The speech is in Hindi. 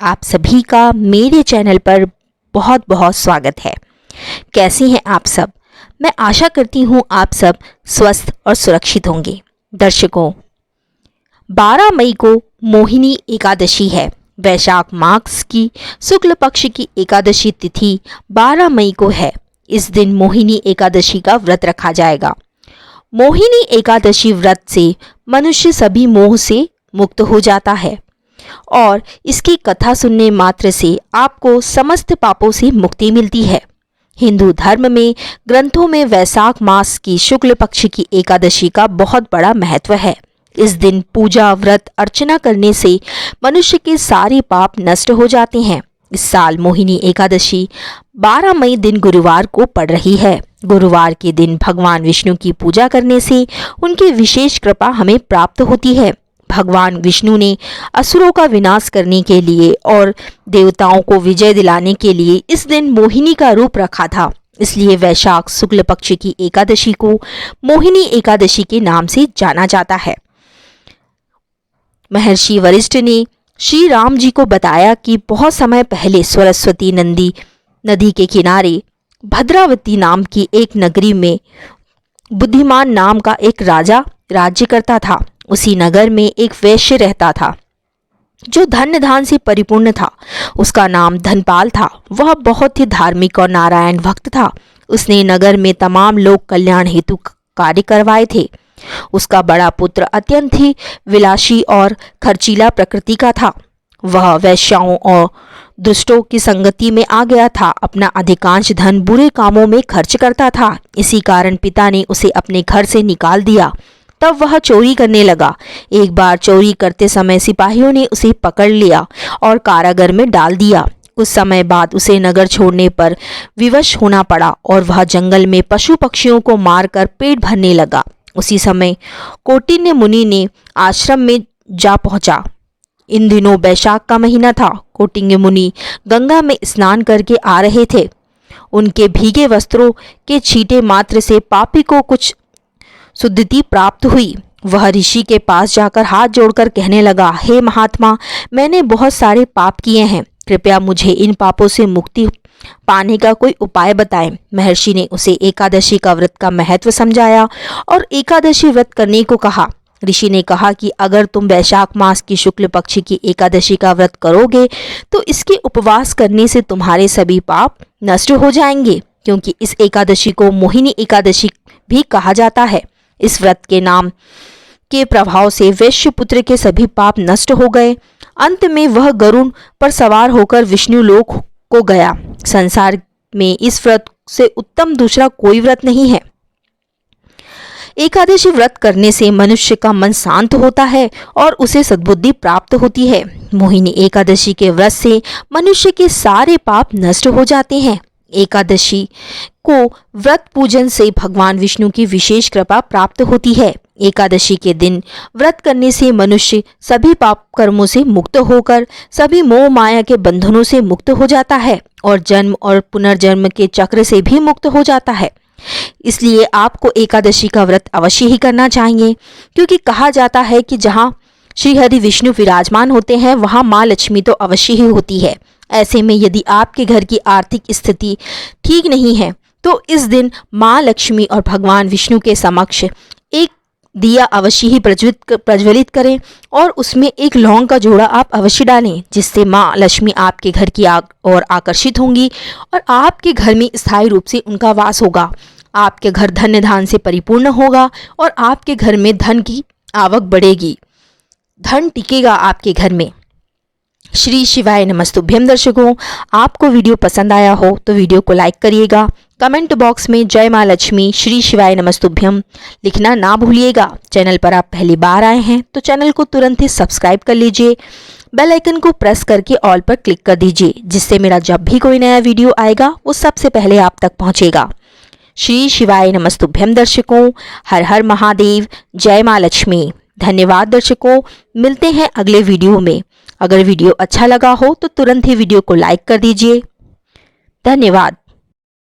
आप सभी का मेरे चैनल पर बहुत बहुत स्वागत है। कैसे हैं आप सब? मैं आशा करती हूँ आप सब स्वस्थ और सुरक्षित होंगे। दर्शकों, 12 मई को मोहिनी एकादशी है। वैशाख मास की शुक्ल पक्ष की एकादशी तिथि 12 मई को है। इस दिन मोहिनी एकादशी का व्रत रखा जाएगा। मोहिनी एकादशी व्रत से मनुष्य सभी मोह से मुक्त हो जाता है और इसकी कथा सुनने मात्र से आपको समस्त पापों से मुक्ति मिलती है। हिंदू धर्म में ग्रंथों में वैशाख मास की शुक्ल पक्ष की एकादशी का बहुत बड़ा महत्व है। इस दिन पूजा, व्रत, अर्चना करने से मनुष्य के सारे पाप नष्ट हो जाते हैं। इस साल मोहिनी एकादशी 12 मई दिन गुरुवार को पड़ रही है। गुरुवार के दिन भगवान विष्णु की पूजा करने से उनकी विशेष कृपा हमें प्राप्त होती है। भगवान विष्णु ने असुरों का विनाश करने के लिए और देवताओं को विजय दिलाने के लिए इस दिन मोहिनी का रूप रखा था। इसलिए वैशाख शुक्ल पक्ष की एकादशी को मोहिनी एकादशी के नाम से जाना जाता है। महर्षि वशिष्ठ ने श्री राम जी को बताया कि बहुत समय पहले सरस्वती नदी के किनारे भद्रावती नाम की एक नगरी में बुद्धिमान नाम का एक राजा राज्य करता था। उसी नगर में एक वैश्य रहता था जो धन धान से परिपूर्ण था। उसका नाम धनपाल था। वह बहुत ही धार्मिक और नारायण भक्त था। उसने नगर में तमाम लोक कल्याण हेतु कार्य करवाए थे। उसका बड़ा पुत्र अत्यंत ही विलासी और खर्चीला प्रकृति का था। वह वैश्याओं और दुष्टों की संगति में आ गया था। अपना अधिकांश धन बुरे कामों में खर्च करता था। इसी कारण पिता ने उसे अपने घर से निकाल दिया। तब वह चोरी करने लगा। एक बार चोरी करते समय सिपाहियों ने उसे पकड़ लिया और कारागार में डाल दिया। कुछ समय बाद उसे नगर छोड़ने पर विवश होना पड़ा और वह जंगल में पशु पक्षियों को मारकर पेट भरने लगा। उसी समय कौटिन्य मुनि ने आश्रम में जा पहुंचा। इन दिनों वैशाख का महीना था। कौटिन्य मुनि गंगा में स्नान करके आ रहे थे। उनके भीगे वस्त्रों के छींटे मात्र से पापी को कुछ शुद्धि प्राप्त हुई। वह ऋषि के पास जाकर हाथ जोड़कर कहने लगा, हे महात्मा, मैंने बहुत सारे पाप किए हैं। कृपया मुझे इन पापों से मुक्ति पाने का कोई उपाय बताएं। महर्षि ने उसे एकादशी का व्रत का महत्व समझाया और एकादशी व्रत करने को कहा। ऋषि ने कहा कि अगर तुम वैशाख मास की शुक्ल पक्ष की एकादशी का व्रत करोगे तो इसके उपवास करने से तुम्हारे सभी पाप नष्ट हो जाएंगे, क्योंकि इस एकादशी को मोहिनी एकादशी भी कहा जाता है। इस व्रत के नाम के प्रभाव से वैश्य पुत्र के सभी पाप नष्ट हो गए। अंत में वह गरुड़ पर सवार होकर विष्णु लोक को गया। संसार में इस व्रत से उत्तम दूसरा कोई व्रत नहीं है। एकादशी व्रत करने से मनुष्य का मन शांत होता है और उसे सद्बुद्धि प्राप्त होती है। मोहिनी एकादशी के व्रत से मनुष्य के सारे पाप नष्ट हो जाते हैं। एकादशी को व्रत पूजन से भगवान विष्णु की विशेष कृपा प्राप्त होती है। एकादशी के दिन व्रत करने से मनुष्य सभी पाप कर्मों से मुक्त होकर सभी मोह माया के बंधनों से मुक्त हो जाता है और जन्म और पुनर्जन्म के चक्र से भी मुक्त हो जाता है। इसलिए आपको एकादशी का व्रत अवश्य ही करना चाहिए, क्योंकि कहा जाता है कि जहाँ श्री हरि विष्णु विराजमान होते हैं वहाँ माँ लक्ष्मी तो अवश्य ही होती है। ऐसे में यदि आपके घर की आर्थिक स्थिति ठीक नहीं है तो इस दिन माँ लक्ष्मी और भगवान विष्णु के समक्ष एक दिया अवश्य ही प्रज्वलित करें और उसमें एक लौंग का जोड़ा आप अवश्य डालें, जिससे माँ लक्ष्मी आपके घर की ओर आकर्षित होंगी और आपके घर में स्थायी रूप से उनका वास होगा। आपके घर धन्य धान से परिपूर्ण होगा और आपके घर में धन की आवक बढ़ेगी, धन टिकेगा आपके घर में। श्री शिवाय नमस्तुभ्यम। दर्शकों, आपको वीडियो पसंद आया हो तो वीडियो को लाइक करिएगा। कमेंट बॉक्स में जय माँ लक्ष्मी, श्री शिवाय नमस्तुभ्यम लिखना ना भूलिएगा। चैनल पर आप पहली बार आए हैं तो चैनल को तुरंत ही सब्सक्राइब कर लीजिए। बेल आइकन को प्रेस करके ऑल पर क्लिक कर दीजिए, जिससे मेरा जब भी कोई नया वीडियो आएगा वो सबसे पहले आप तक पहुँचेगा। श्री शिवाय नमस्तुभ्यम। दर्शकों, हर हर महादेव, जय माँ लक्ष्मी। धन्यवाद दर्शकों, मिलते हैं अगले वीडियो में। अगर वीडियो अच्छा लगा हो तो तुरंत ही वीडियो को लाइक कर दीजिए। धन्यवाद।